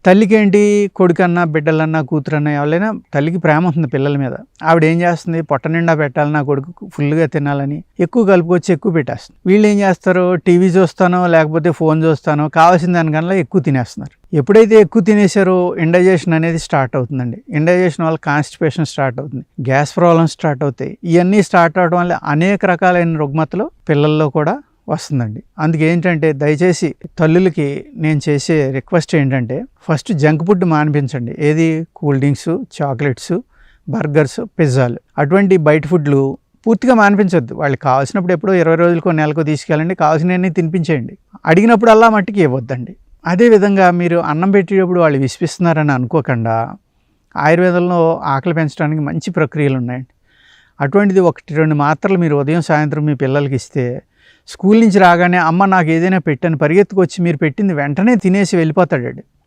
తల్లికేంటి కొడుకన్నా, బిడ్డలన్నా, కూతురన్నా ఎవరైనా తల్లికి ప్రేమ ఉంటుంది పిల్లల మీద. ఆవిడ ఏం చేస్తుంది, పొట్ట నిండా పెట్టాలి నా కొడుకు ఫుల్గా తినాలని ఎక్కువ కలుపుకొచ్చి ఎక్కువ పెట్టేస్తుంది. వీళ్ళు ఏం చేస్తారు, టీవీ చూస్తానో లేకపోతే ఫోన్ చూస్తానో కావాల్సిన దానికన్నా ఎక్కువ తినేస్తున్నారు. ఎప్పుడైతే ఎక్కువ తినేసారో ఇండైజెషన్ అనేది స్టార్ట్ అవుతుందండి. ఇండైజెషన్ వల్ల కాన్స్టిపేషన్ స్టార్ట్ అవుతుంది, గ్యాస్ ప్రాబ్లమ్స్ స్టార్ట్ అవుతాయి. ఇవన్నీ స్టార్ట్ అవడం వల్ల అనేక రకాలైన రుగ్మతలు పిల్లల్లో కూడా వస్తుందండి. అందుకే ఏంటంటే దయచేసి తల్లులకి నేను చేసే రిక్వెస్ట్ ఏంటంటే, ఫస్ట్ జంక్ ఫుడ్ మానిపించండి. ఏది, కూల్ డ్రింక్స్, చాక్లెట్స్, బర్గర్స్, పిజ్జాలు, అటువంటి బయట ఫుడ్లు పూర్తిగా మానిపించొద్దు. వాళ్ళకి కావాల్సినప్పుడు ఎప్పుడో 20 రోజులకో నెలకో తీసుకెళ్ళండి, కావాల్సినవన్నీ తినిపించేయండి. అడిగినప్పుడు అలా మట్టికి ఇవ్వద్దండి. అదేవిధంగా మీరు అన్నం పెట్టేటప్పుడు వాళ్ళు విసిపిస్తున్నారని అనుకోకుండా, ఆయుర్వేదంలో ఆకలి పెంచడానికి మంచి ప్రక్రియలు ఉన్నాయండి. అటువంటిది 1-2 మాత్రలు మీరు ఉదయం సాయంత్రం మీ పిల్లలకి ఇస్తే, స్కూల్ నుంచి రాగానే అమ్మ నాకు ఏదైనా పెట్టని పరిగెత్తుకొచ్చి మీరు పెట్టింది వెంటనే తినేసి వెళ్ళిపోతాడు.